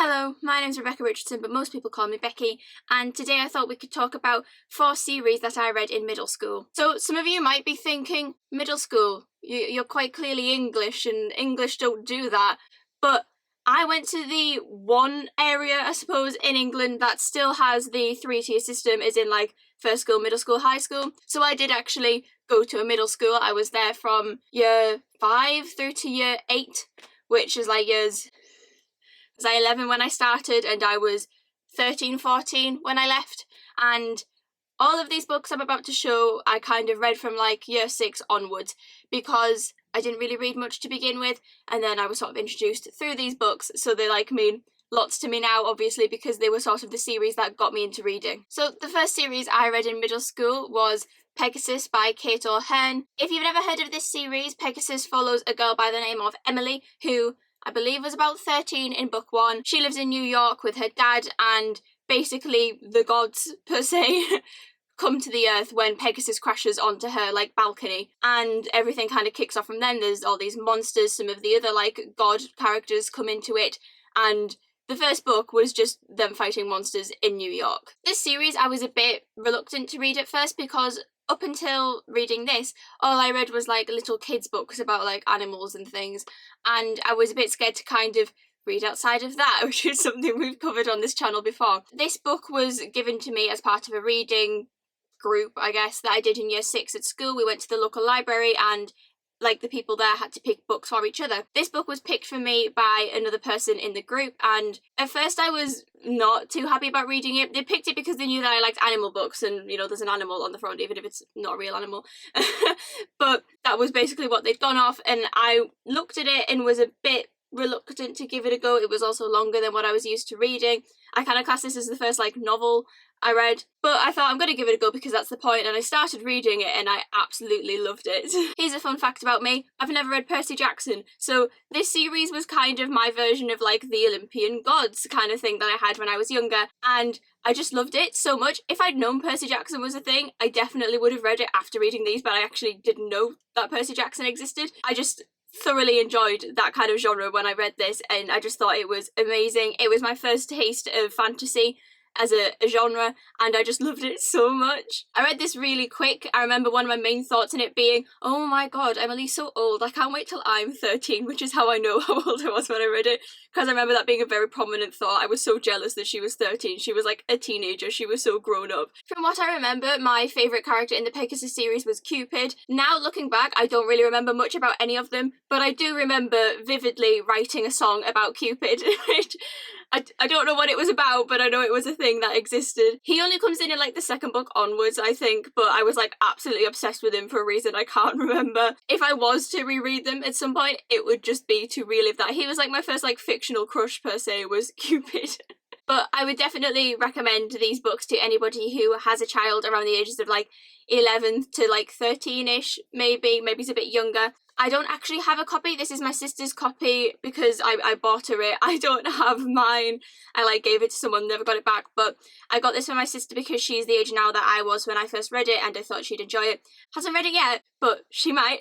Hello, my name's Rebecca Richardson, but most people call me Becky, and today I thought we could talk about 4 series that I read in middle school. So some of you might be thinking, middle school, you're quite clearly English, and English don't do that, but I went to the one area, I suppose, in England that still has the 3-tier system, as in like first school, middle school, high school. So I did actually go to a middle school. I was there from year 5 through to year 8, which is like years... I was 11 when I started and I was 13, 14 when I left, and all of these books I'm about to show I kind of read from like year 6 onwards because I didn't really read much to begin with, and then I was sort of introduced through these books, so they like mean lots to me now, obviously, because they were sort of the series that got me into reading. So the first series I read in middle school was Pegasus by Kate O'Hearn. If you've never heard of this series, Pegasus follows a girl by the name of Emily, who I believe was about 13 in book 1. She lives in New York with her dad, and basically the gods, per se, come to the earth when Pegasus crashes onto her, like, balcony, and everything kind of kicks off from then. There's all these monsters, some of the other, like, god characters come into it, and the first book was just them fighting monsters in New York. This series I was a bit reluctant to read at first because up until reading this, all I read was like little kids' books about like animals and things, and I was a bit scared to kind of read outside of that, which is something we've covered on this channel before. This book was given to me as part of a reading group, I guess, that I did in year 6 at school. We went to the local library and like the people there had to pick books for each other. This book was picked for me by another person in the group, and at first I was not too happy about reading it. They picked it because they knew that I liked animal books, and you know, there's an animal on the front even if it's not a real animal. But that was basically what they'd gone off, and I looked at it and was a bit reluctant to give it a go. It was also longer than what I was used to reading. I kind of class this as the first like novel I read, but I thought I'm going to give it a go because that's the point, and I started reading it and I absolutely loved it. Here's a fun fact about me: I've never read Percy Jackson, so this series was kind of my version of like the Olympian gods kind of thing that I had when I was younger, and I just loved it so much. If I'd known Percy Jackson was a thing, I definitely would have read it after reading these, but I actually didn't know that Percy Jackson existed. I just thoroughly enjoyed that kind of genre when I read this, and I just thought it was amazing. It was my first taste of fantasy as a genre, and I just loved it so much. I read this really quick. I remember one of my main thoughts in it being, oh my god, Emily's so old, I can't wait till I'm 13, which is how I know how old I was when I read it, because I remember that being a very prominent thought. I was so jealous that she was 13. She was like a teenager. She was so grown up. From what I remember, my favourite character in the Pegasus series was Cupid. Now looking back, I don't really remember much about any of them, but I do remember vividly writing a song about Cupid. I don't know what it was about, but I know it was a thing that existed. He only comes in like the second book onwards, I think, but I was like absolutely obsessed with him for a reason I can't remember. If I was to reread them at some point, it would just be to relive that. He was like my first like fictional crush per se, was Cupid. But I would definitely recommend these books to anybody who has a child around the ages of like 11 to like 13-ish, maybe it's a bit younger. I don't actually have a copy. This is my sister's copy because I bought her it. I don't have mine. I like gave it to someone, never got it back, but I got this for my sister because she's the age now that I was when I first read it, and I thought she'd enjoy it. Hasn't read it yet, but she might.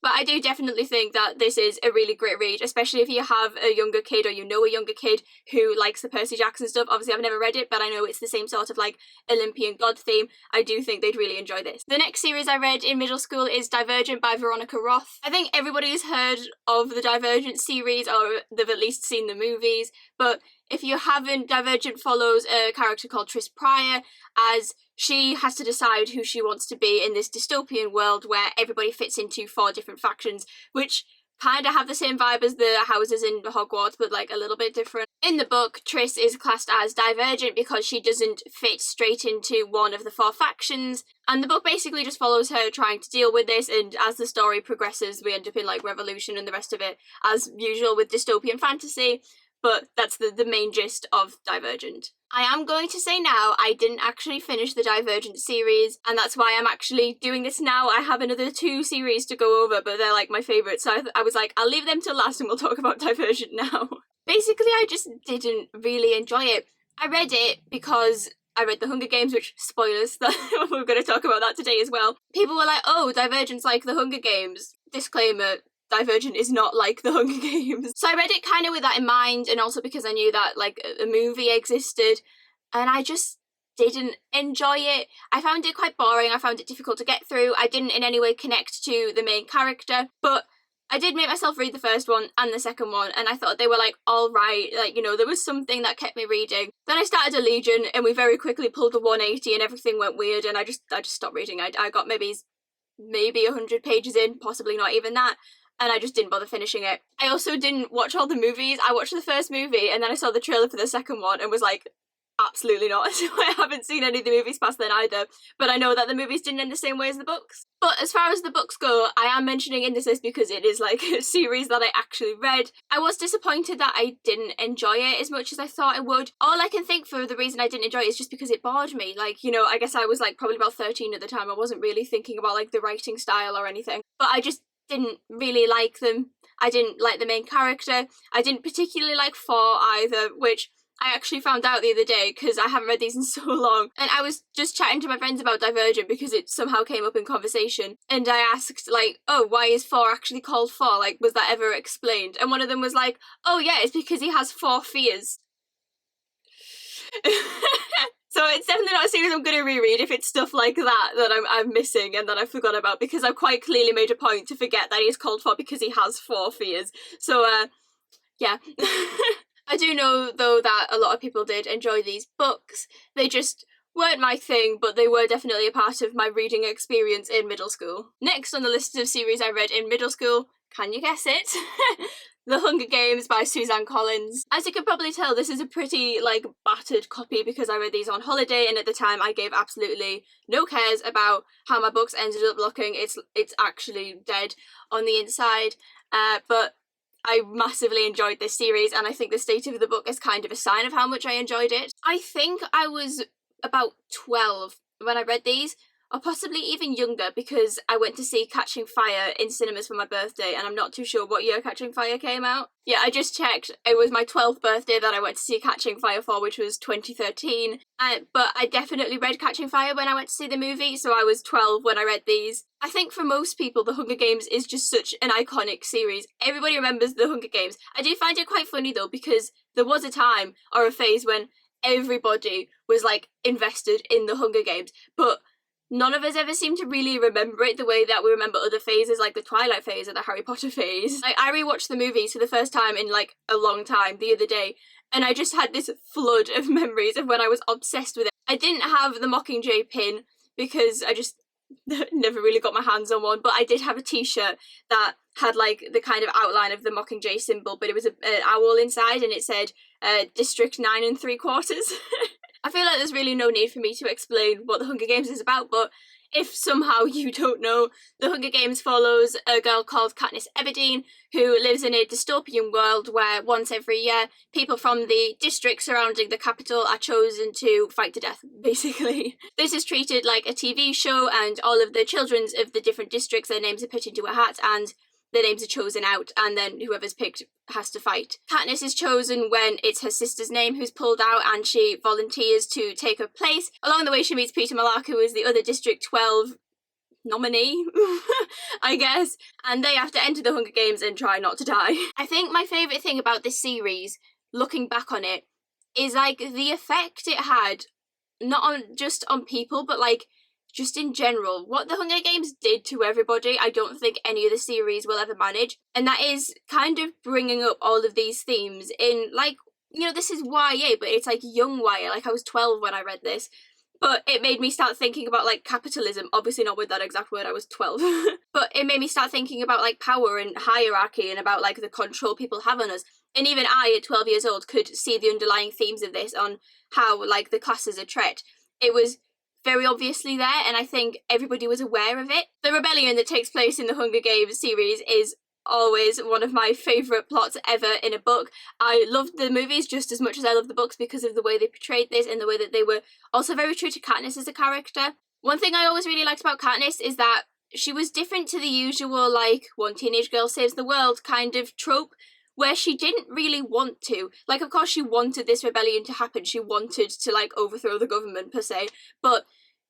But I do definitely think that this is a really great read, especially if you have a younger kid or you know a younger kid who likes the Percy Jackson stuff. Obviously I've never read it, but I know it's the same sort of like Olympian god theme. I do think they'd really enjoy this. The next series I read in middle school is Divergent by Veronica Roth. I think everybody's heard of the Divergent series, or they've at least seen the movies, but if you haven't, Divergent follows a character called Tris Pryor as she has to decide who she wants to be in this dystopian world where everybody fits into 4 different factions, which kind of have the same vibe as the houses in Hogwarts, but like a little bit different. In the book, Tris is classed as divergent because she doesn't fit straight into one of the 4 factions, and the book basically just follows her trying to deal with this, and as the story progresses we end up in like revolution and the rest of it, as usual with dystopian fantasy, but that's the main gist of Divergent. I am going to say now, I didn't actually finish the Divergent series, and that's why I'm actually doing this now. I have another 2 series to go over, but they're like my favourites, so I was like, I'll leave them till last and we'll talk about Divergent now. Basically, I just didn't really enjoy it. I read it because I read The Hunger Games, which, spoilers, we're going to talk about that today as well. People were like, oh, Divergent's like The Hunger Games. Disclaimer, Divergent is not like the Hunger Games. So I read it kind of with that in mind, and also because I knew that like a movie existed, and I just didn't enjoy it. I found it quite boring. I found it difficult to get through. I didn't in any way connect to the main character, but I did make myself read the first one and the second one, and I thought they were like all right, like, you know, there was something that kept me reading. Then I started a Legion, and we very quickly pulled a 180 and everything went weird, and I just stopped reading. I got maybe 100 pages in, possibly not even that, and I just didn't bother finishing it. I also didn't watch all the movies. I watched the first movie, and then I saw the trailer for the second one and was like, absolutely not. I haven't seen any of the movies past then either, but I know that the movies didn't end the same way as the books. But as far as the books go, I am mentioning in this list because it is like a series that I actually read. I was disappointed that I didn't enjoy it as much as I thought I would. All I can think for the reason I didn't enjoy it is just because it bored me. Like, you know, I guess I was like probably about 13 at the time. I wasn't really thinking about like the writing style or anything, but I just didn't really like them. I didn't like the main character. I didn't particularly like 4 either, which I actually found out the other day because I haven't read these in so long, and I was just chatting to my friends about Divergent because it somehow came up in conversation, and I asked like, oh, why is 4 actually called 4? Like, was that ever explained? And one of them was like, oh yeah, it's because he has 4 fears. So it's definitely not a series I'm going to reread if it's stuff like that I'm missing and that I forgot about, because I've quite clearly made a point to forget that he's called 4 because he has 4 fears. So yeah. I do know, though, that a lot of people did enjoy these books. They just weren't my thing, but they were definitely a part of my reading experience in middle school. Next on the list of series I read in middle school, can you guess it? The Hunger Games by Suzanne Collins. As you can probably tell, this is a pretty, like, battered copy because I read these on holiday, and at the time I gave absolutely no cares about how my books ended up looking. It's actually dead on the inside, but I massively enjoyed this series, and I think the state of the book is kind of a sign of how much I enjoyed it. I think I was about 12 when I read these, or possibly even younger, because I went to see Catching Fire in cinemas for my birthday, and I'm not too sure what year Catching Fire came out. Yeah, I just checked. It was my 12th birthday that I went to see Catching Fire for, which was 2013. But I definitely read Catching Fire when I went to see the movie, so I was 12 when I read these. I think for most people, The Hunger Games is just such an iconic series. Everybody remembers The Hunger Games. I do find it quite funny, though, because there was a time or a phase when everybody was, like, invested in The Hunger Games, but none of us ever seem to really remember it the way that we remember other phases, like the Twilight phase or the Harry Potter phase. Like, I rewatched the movies for the first time in, like, a long time the other day, and I just had this flood of memories of when I was obsessed with it. I didn't have the Mockingjay pin because I just never really got my hands on one, but I did have a t-shirt that had, like, the kind of outline of the Mockingjay symbol, but it was an owl inside, and it said, District 9 3/4. I feel like there's really no need for me to explain what The Hunger Games is about, but if somehow you don't know, The Hunger Games follows a girl called Katniss Everdeen, who lives in a dystopian world where once every year, people from the district surrounding the capital are chosen to fight to death, basically. This is treated like a TV show, and all of the children of the different districts, their names are put into a hat, and their names are chosen out, and then whoever's picked has to fight. Katniss is chosen when it's her sister's name who's pulled out, and she volunteers to take her place. Along the way, she meets Peter Malak, who is the other District 12 nominee, I guess, and they have to enter the Hunger Games and try not to die. I think my favourite thing about this series, looking back on it, is, like, the effect it had, not just on people, but, like, just in general. What the Hunger Games did to everybody, I don't think any of the series will ever manage. And that is kind of bringing up all of these themes in, like, you know, this is YA, but it's like young YA. Like, I was 12 when I read this. But it made me start thinking about, like, capitalism. Obviously not with that exact word, I was 12. But it made me start thinking about, like, power and hierarchy and about, like, the control people have on us. And even I, at 12 years old, could see the underlying themes of this on how, like, the classes are treated. It was very obviously there, and I think everybody was aware of it. The rebellion that takes place in the Hunger Games series is always one of my favourite plots ever in a book. I loved the movies just as much as I loved the books because of the way they portrayed this and the way that they were also very true to Katniss as a character. One thing I always really liked about Katniss is that she was different to the usual, like, one teenage girl saves the world kind of trope, where she didn't really want to. Like, of course she wanted this rebellion to happen, she wanted to, like, overthrow the government per se, but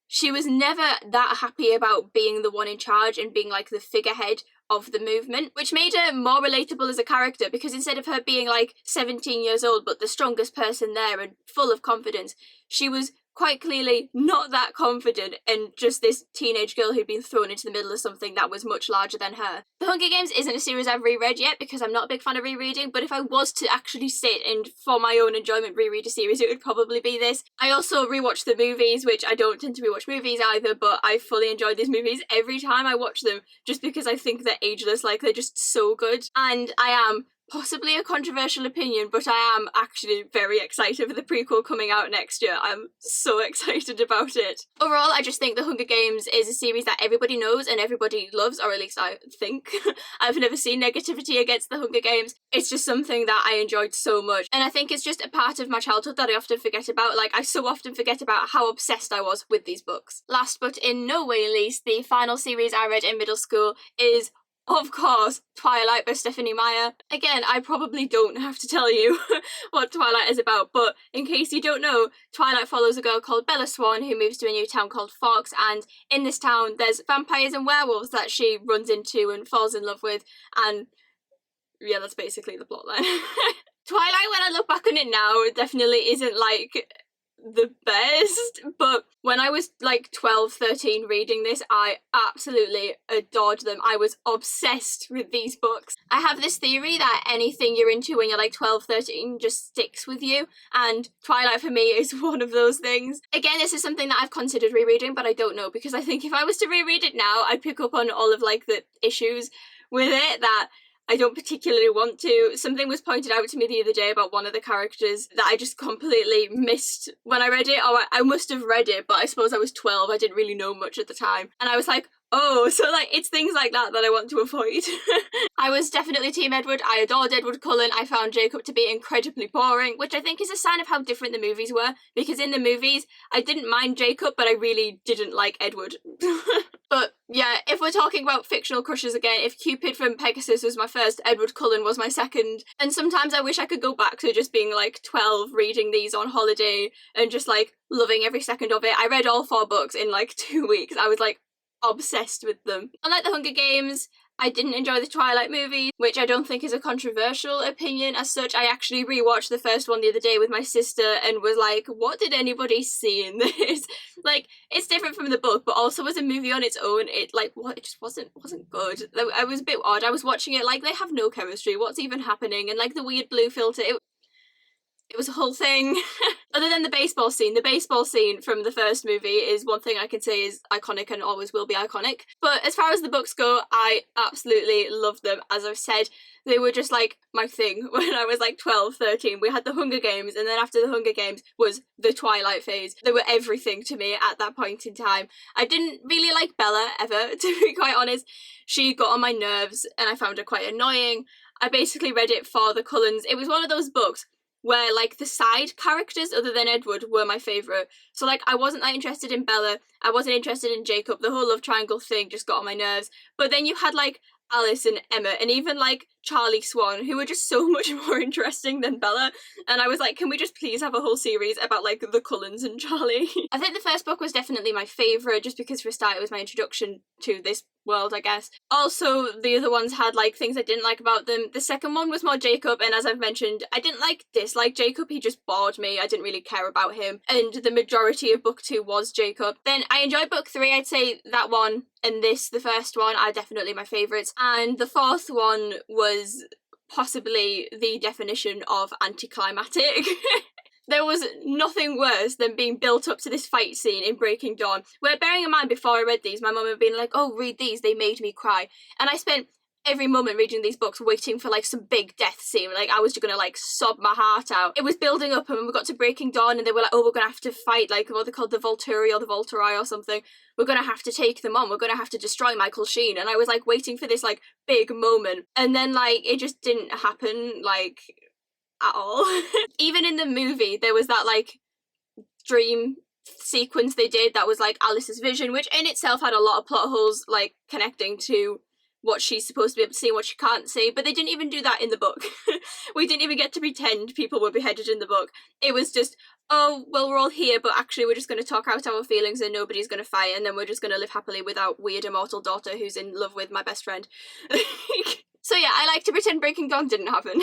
she was never that happy about being the one in charge and being, like, the figurehead of the movement, which made her more relatable as a character, because instead of her being like 17 years old but the strongest person there and full of confidence, she was quite clearly not that confident and just this teenage girl who'd been thrown into the middle of something that was much larger than her. The Hunger Games isn't a series I've reread yet because I'm not a big fan of rereading, but if I was to actually sit and for my own enjoyment reread a series, it would probably be this. I also rewatch the movies, which I don't tend to rewatch movies either, but I fully enjoy these movies every time I watch them just because I think they're ageless, like they're just so good. And I am possibly a controversial opinion, but I am actually very excited for the prequel coming out next year. I'm so excited about it. Overall, I just think The Hunger Games is a series that everybody knows and everybody loves, or at least I think. I've never seen negativity against The Hunger Games. It's just something that I enjoyed so much. And I think it's just a part of my childhood that I often forget about. Like, I so often forget about how obsessed I was with these books. Last but in no way least, the final series I read in middle school is, of course, Twilight by Stephenie Meyer. Again, I probably don't have to tell you what Twilight is about, but in case you don't know, Twilight follows a girl called Bella Swan who moves to a new town called Fox, and in this town there's vampires and werewolves that she runs into and falls in love with, and yeah, that's basically the plotline. Twilight, when I look back on it now, definitely isn't like the best, but when I was like 12, 13 reading this, I absolutely adored them. I was obsessed with these books. I have this theory that anything you're into when you're like 12, 13 just sticks with you, and Twilight for me is one of those things. Again, this is something that I've considered rereading, but I don't know, because I think if I was to reread it now, I'd pick up on all of like the issues with it that I don't particularly want to. Something was pointed out to me the other day about one of the characters that I just completely missed when I read it. Or I must have read it, but I suppose I was 12. I didn't really know much at the time. And I was like, oh, so like it's things like that that I want to avoid. I was definitely Team Edward. I adored Edward Cullen. I found Jacob to be incredibly boring, which I think is a sign of how different the movies were, because in the movies I didn't mind Jacob, but I really didn't like Edward. But yeah, if we're talking about fictional crushes again, if Cupid from Pegasus was my first, Edward Cullen was my second. And sometimes I wish I could go back to just being like 12, reading these on holiday and just like loving every second of it. I read all 4 books in like 2 weeks. I was like obsessed with them. Unlike The Hunger Games, I didn't enjoy the Twilight movie, which I don't think is a controversial opinion as such. I actually rewatched the first one the other day with my sister and was like, what did anybody see in this? Like, it's different from the book, but also as a movie on its own, it just wasn't good. I was a bit odd. I was watching it like, they have no chemistry. What's even happening? And like the weird blue filter, it was a whole thing. Other than the baseball scene from the first movie is one thing I can say is iconic and always will be iconic. But as far as the books go, I absolutely loved them. As I've said, they were just like my thing when I was like 12, 13. We had the Hunger Games, and then after the Hunger Games was the Twilight phase. They were everything to me at that point in time. I didn't really like Bella ever, to be quite honest. She got on my nerves and I found her quite annoying. I basically read it for the Cullens. It was one of those books where like the side characters other than Edward were my favourite. So like I wasn't that interested in Bella, I wasn't interested in Jacob, the whole love triangle thing just got on my nerves. But then you had like Alice and Emma and even like Charlie Swan, who were just so much more interesting than Bella, and I was like, can we just please have a whole series about like the Cullens and Charlie? I think the first book was definitely my favourite just because for a start it was my introduction to this world, I guess. Also, the other ones had like things I didn't like about them. The second one was more Jacob, and as I've mentioned, I didn't dislike Jacob, he just bored me. I didn't really care about him, and the majority of book 2 was Jacob. Then I enjoyed book 3, I'd say that one and this, the first one, are definitely my favourites, and the fourth one was possibly the definition of anticlimactic. There was nothing worse than being built up to this fight scene in Breaking Dawn, where, bearing in mind, before I read these, my mum had been like, oh, read these, they made me cry. And I spent every moment reading these books waiting for, like, some big death scene. Like, I was just gonna, like, sob my heart out. It was building up, and we got to Breaking Dawn, and they were like, oh, we're gonna have to fight, like, what they called the Volturi or the Volturi or something. We're gonna have to take them on. We're gonna have to destroy Michael Sheen. And I was, like, waiting for this, like, big moment. And then, like, it just didn't happen, like, at all. Even in the movie, there was that like dream sequence they did that was like Alice's vision, which in itself had a lot of plot holes like connecting to what she's supposed to be able to see and what she can't see, but they didn't even do that in the book. We didn't even get to pretend people were beheaded in the book. It was just, oh, well, we're all here, but actually we're just going to talk out our feelings and nobody's going to fight, and then we're just going to live happily with our weird immortal daughter who's in love with my best friend. So yeah, I like to pretend Breaking Dawn didn't happen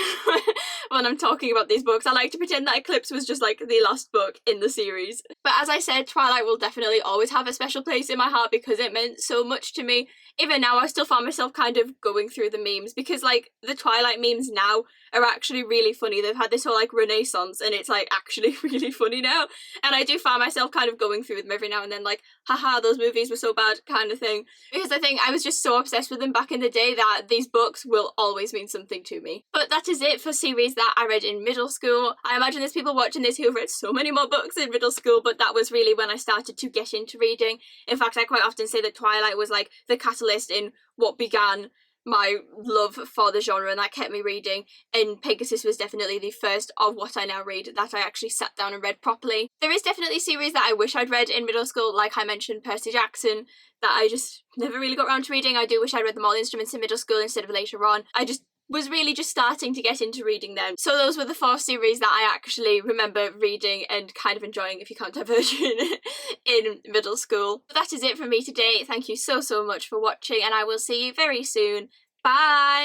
when I'm talking about these books. I like to pretend that Eclipse was just like the last book in the series. But as I said, Twilight will definitely always have a special place in my heart because it meant so much to me. Even now, I still find myself kind of going through the memes because like the Twilight memes now are actually really funny. They've had this whole like renaissance and it's like actually really funny now. And I do find myself kind of going through them every now and then, like, haha, those movies were so bad kind of thing. Because I think I was just so obsessed with them back in the day that these books will always mean something to me. But that is it for series that I read in middle school. I imagine there's people watching this who've read so many more books in middle school, but that was really when I started to get into reading. In fact, I quite often say that Twilight was like the catalyst in what began my love for the genre, and that kept me reading, and Pegasus was definitely the first of what I now read that I actually sat down and read properly. There is definitely series that I wish I'd read in middle school, like I mentioned Percy Jackson, that I just never really got around to reading. I do wish I'd read The Mortal Instruments in middle school instead of later on. I just was really just starting to get into reading then. So those were the 4 series that I actually remember reading and kind of enjoying, if you count Divergent, in middle school. But that is it from me today. Thank you so much for watching, and I will see you very soon. Bye!